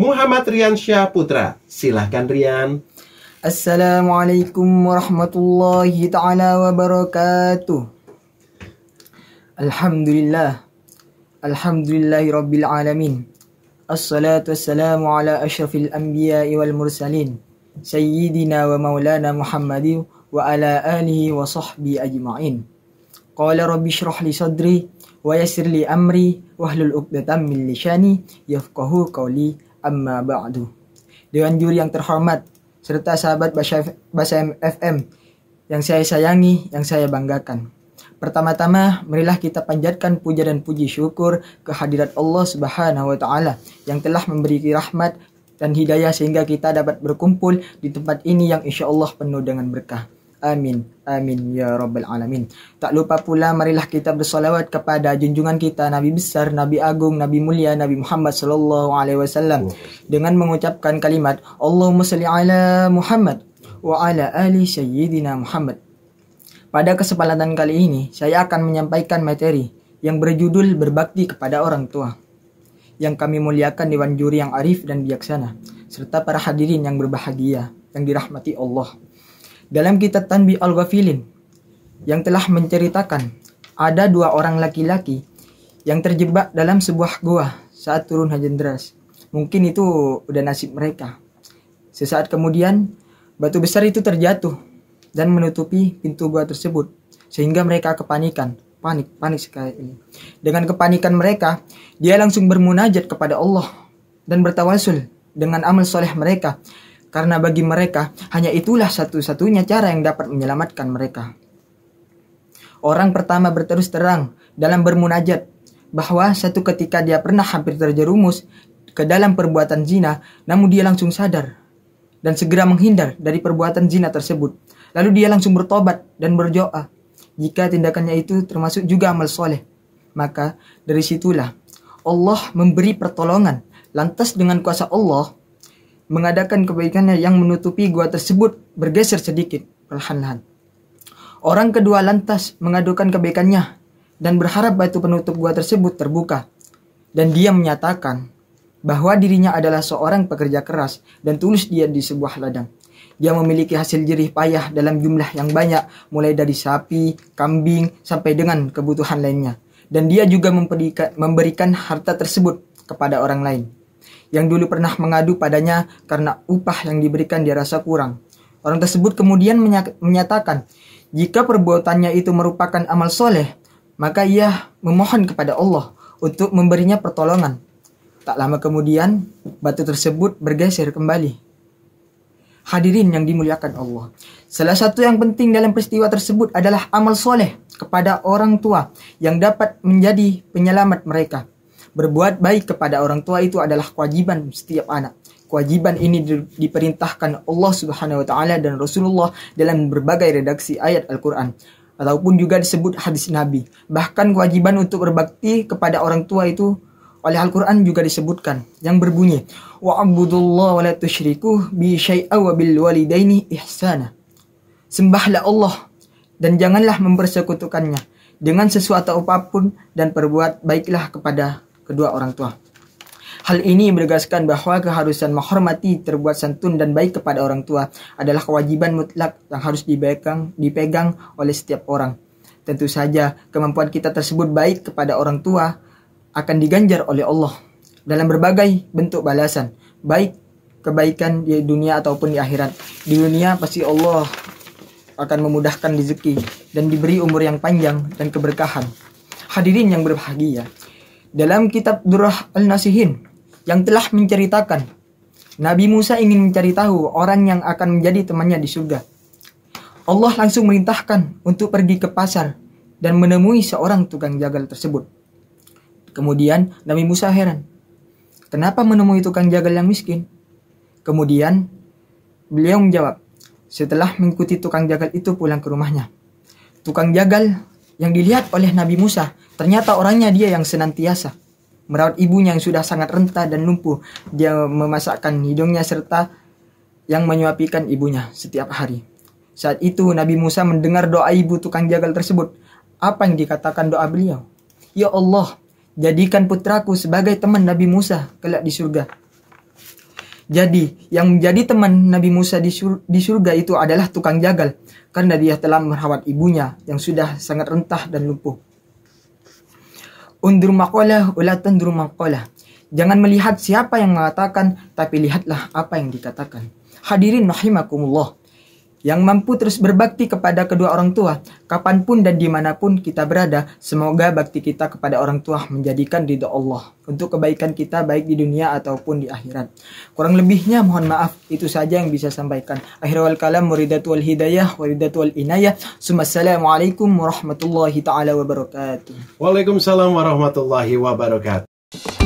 Muhammad Riansyah Putra. Silahkan Rian. Assalamualaikum warahmatullahi ta'ala wabarakatuh. Alhamdulillahi rabbil alamin. Assalatu wassalamu ala asyrafil anbiya'i wal mursalin, Sayyidina wa maulana Muhammadin wa ala alihi wa sahbihi ajma'in. Qala rabbi syrah li sadri wa yassir li amri wahlul 'uqdatam min lisani yafqahu qawli, amma ba'du. Dewan juri yang terhormat serta sahabat Basa FM yang saya sayangi, yang saya banggakan. Pertama-tama, marilah kita panjatkan puja dan puji syukur kehadirat Allah Subhanahu wa taala yang telah memberi rahmat dan hidayah sehingga kita dapat berkumpul di tempat ini yang insyaallah penuh dengan berkah. Amin, amin ya rabbal alamin. Tak lupa pula marilah kita bersolawat kepada junjungan kita Nabi besar, Nabi agung, Nabi mulia, Nabi Muhammad sallallahu alaihi wasallam dengan mengucapkan kalimat Allahumma shalli ala Muhammad wa ala ali sayyidina Muhammad. Pada kesempatan kali ini saya akan menyampaikan materi yang berjudul berbakti kepada orang tua. Yang kami muliakan dewan juri yang arif dan bijaksana serta para hadirin yang berbahagia yang dirahmati Allah. Dalam kitab Tanbih Al-Ghafilin yang telah menceritakan ada dua orang laki-laki yang terjebak dalam sebuah gua saat turun hujan deras. Mungkin itu udah nasib mereka. Sesaat kemudian batu besar itu terjatuh dan menutupi pintu gua tersebut sehingga mereka kepanikan, panik sekali ini. Dengan kepanikan mereka, dia langsung bermunajat kepada Allah dan bertawasul dengan amal soleh mereka. Karena bagi mereka, hanya itulah satu-satunya cara yang dapat menyelamatkan mereka. Orang pertama berterus terang dalam bermunajat bahwa satu ketika dia pernah hampir terjerumus ke dalam perbuatan zina, namun dia langsung sadar dan segera menghindar dari perbuatan zina tersebut. Lalu dia langsung bertobat dan berdoa. Jika tindakannya itu termasuk juga amal soleh, maka dari situlah Allah memberi pertolongan. Lantas dengan kuasa Allah mengadakan kebaikannya yang menutupi gua tersebut bergeser sedikit perlahan-lahan. Orang kedua lantas mengadukan kebaikannya dan berharap batu penutup gua tersebut terbuka. Dan dia menyatakan bahwa dirinya adalah seorang pekerja keras dan tulus dia di sebuah ladang. Dia memiliki hasil jerih payah dalam jumlah yang banyak, mulai dari sapi, kambing, sampai dengan kebutuhan lainnya. Dan dia juga memberikan harta tersebut kepada orang lain yang dulu pernah mengadu padanya karena upah yang diberikan dia rasa kurang. Orang tersebut kemudian menyatakan jika perbuatannya itu merupakan amal soleh, maka ia memohon kepada Allah untuk memberinya pertolongan. Tak lama kemudian batu tersebut bergeser kembali. Hadirin yang dimuliakan Allah, salah satu yang penting dalam peristiwa tersebut adalah amal soleh kepada orang tua yang dapat menjadi penyelamat mereka. Berbuat baik kepada orang tua itu adalah kewajiban setiap anak. Kewajiban ini diperintahkan Allah Subhanahu wa taala dan Rasulullah dalam berbagai redaksi ayat Al-Qur'an ataupun juga disebut hadis Nabi. Bahkan kewajiban untuk berbakti kepada orang tua itu oleh Al-Qur'an juga disebutkan yang berbunyi wa'budullaha wa la tusyriku bi syai'a wa bil walidaini ihsana. Sembahlah Allah dan janganlah mempersekutukannya dengan sesuatu apapun dan perbuat baiklah kepada kedua orang tua. Hal ini menegaskan bahwa keharusan menghormati, terbuat santun dan baik kepada orang tua adalah kewajiban mutlak yang harus dipegang oleh setiap orang. Tentu saja kemampuan kita tersebut baik kepada orang tua akan diganjar oleh Allah dalam berbagai bentuk balasan, baik kebaikan di dunia ataupun di akhirat. Di dunia pasti Allah akan memudahkan rezeki dan diberi umur yang panjang dan keberkahan. Hadirin yang berbahagia, dalam kitab Durrah Al-Nasihin yang telah menceritakan Nabi Musa ingin mencari tahu orang yang akan menjadi temannya di surga. Allah langsung merintahkan untuk pergi ke pasar dan menemui seorang tukang jagal tersebut. Kemudian Nabi Musa heran, kenapa menemui tukang jagal yang miskin? Kemudian beliau menjawab, setelah mengikuti tukang jagal itu pulang ke rumahnya. Tukang jagal yang dilihat oleh Nabi Musa ternyata orangnya dia yang senantiasa merawat ibunya yang sudah sangat renta dan lumpuh. Dia memasakkan hidungnya serta yang menyuapikan ibunya setiap hari. Saat itu Nabi Musa mendengar doa ibu tukang jagal tersebut. Apa yang dikatakan doa beliau? Ya Allah, jadikan putraku sebagai teman Nabi Musa kelak di surga. Jadi, yang menjadi teman Nabi Musa di surga itu adalah tukang jagal, karena dia telah merawat ibunya yang sudah sangat rentah dan lumpuh. Undur maqalah wala tandur maqalah. Jangan melihat siapa yang mengatakan, tapi lihatlah apa yang dikatakan. Hadirin rahimakumullah. Yang mampu terus berbakti kepada kedua orang tua, kapanpun dan dimanapun kita berada, semoga bakti kita kepada orang tua menjadikan ridha Allah untuk kebaikan kita baik di dunia ataupun di akhirat. Kurang lebihnya mohon maaf, itu saja yang bisa sampaikan. Akhirul kalam muridatu wal hidayah waridatu wal inayah. Assalamualaikum warahmatullahi taala wabarakatuh. Waalaikumsalam warahmatullahi wabarakatuh.